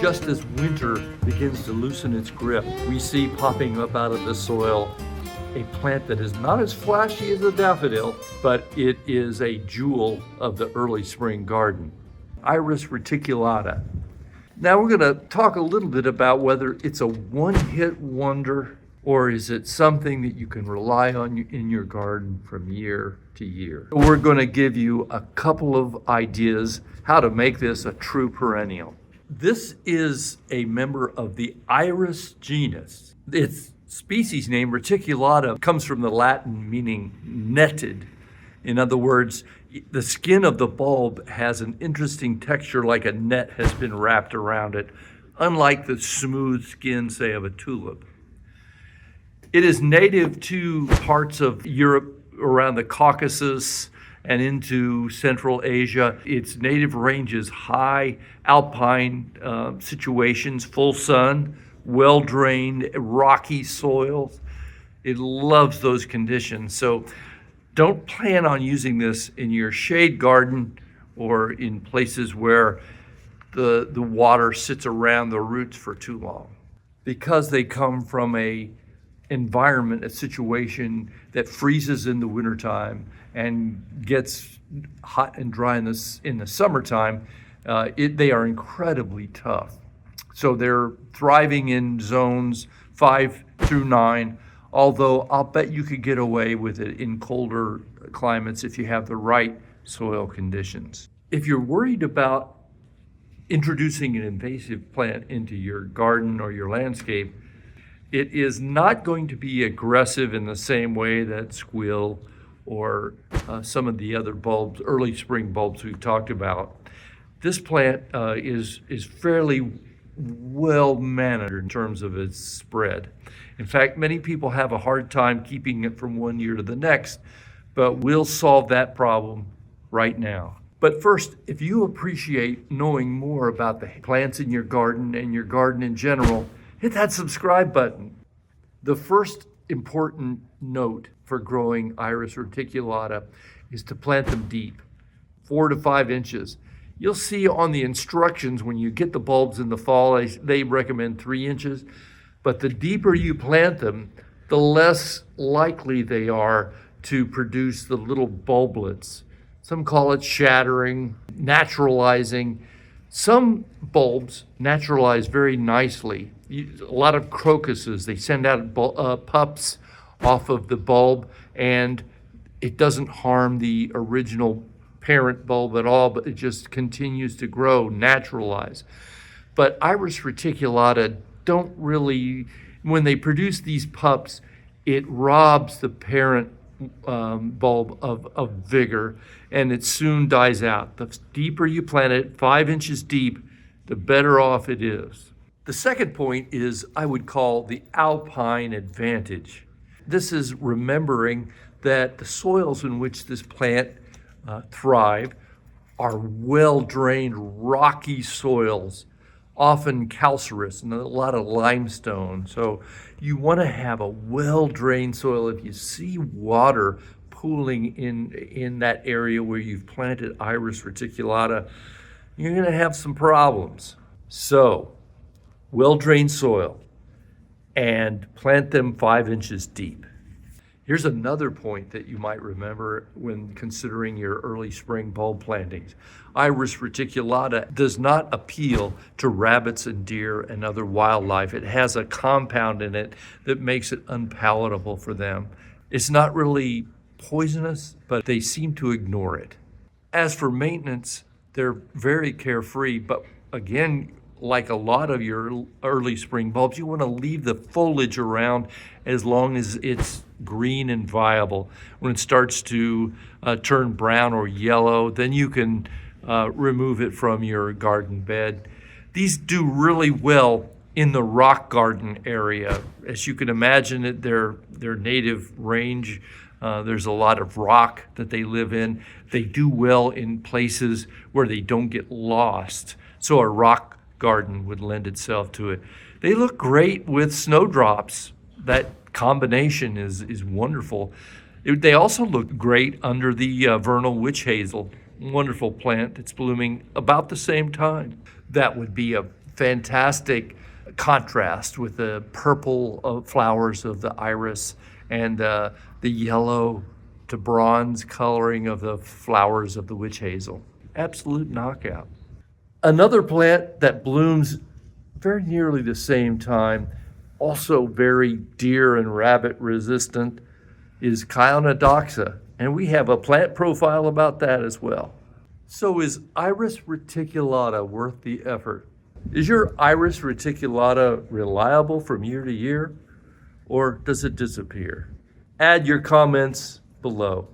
Just as winter begins to loosen its grip, we see popping up out of the soil a plant that is not as flashy as a daffodil, but it is a jewel of the early spring garden. Iris Reticulata. Now we're going to talk a little bit about whether it's a one-hit wonder or is it something that you can rely on in your garden from year to year. We're going to give you a couple of ideas how to make this a true perennial. This is a member of the Iris genus. Its species name, Reticulata, comes from the Latin meaning netted. In other words, the skin of the bulb has an interesting texture like a net has been wrapped around it, unlike the smooth skin, say, of a tulip. It is native to parts of Europe around the Caucasus and into Central Asia. Its native range is high Alpine situations, full sun, well-drained, rocky soils. It loves those conditions. So don't plan on using this in your shade garden or in places where the water sits around the roots for too long. Because they come from a situation that freezes in the wintertime and gets hot and dry in the summertime, they are incredibly tough. So they're thriving in zones 5 through 9, although I'll bet you could get away with it in colder climates if you have the right soil conditions. If you're worried about introducing an invasive plant into your garden or your landscape, it is not going to be aggressive in the same way that squill or some of the other bulbs, early spring bulbs we've talked about. This plant is fairly well managed in terms of its spread. In fact, many people have a hard time keeping it from one year to the next, but we'll solve that problem right now. But first, if you appreciate knowing more about the plants in your garden and your garden in general, hit that subscribe button. The first important note for growing Iris Reticulata is to plant them deep, 4 to 5 inches. You'll see on the instructions when you get the bulbs in the fall, they recommend 3 inches. But the deeper you plant them, the less likely they are to produce the little bulblets. Some call it shattering, naturalizing. Some bulbs naturalize very nicely. A lot of crocuses, they send out pups off of the bulb, and it doesn't harm the original parent bulb at all, but it just continues to grow, naturalize. But Iris Reticulata don't really, when they produce these pups, it robs the parent bulb of vigor, and it soon dies out. The deeper you plant it, 5 inches deep, the better off it is. The second point is I would call the Alpine advantage. This is remembering that the soils in which this plant thrive are well-drained, rocky soils, often calcareous and a lot of limestone. So you want to have a well-drained soil. If you see water pooling in that area where you've planted Iris Reticulata, you're going to have some problems. So well-drained soil and plant them 5 inches deep. Here's another point that you might remember when considering your early spring bulb plantings. Iris Reticulata does not appeal to rabbits and deer and other wildlife. It has a compound in it that makes it unpalatable for them. It's not really poisonous, but they seem to ignore it. As for maintenance, they're very carefree, but again, like a lot of your early spring bulbs, you want to leave the foliage around as long as it's green and viable. When it starts to turn brown or yellow, then you can remove it from your garden bed. These do really well in the rock garden area. As you can imagine, their native range, there's a lot of rock that they live in. They do well in places where they don't get lost. So a rock garden would lend itself to it. They look great with snowdrops. That combination is wonderful. They also look great under the vernal witch hazel, wonderful plant that's blooming about the same time. That would be a fantastic contrast with the purple flowers of the iris and the yellow to bronze coloring of the flowers of the witch hazel. Absolute knockout. Another plant that blooms very nearly the same time, also very deer and rabbit resistant, is Chionodoxa, and we have a plant profile about that as well. So is Iris Reticulata worth the effort? Is your Iris Reticulata reliable from year to year, or does it disappear? Add your comments below.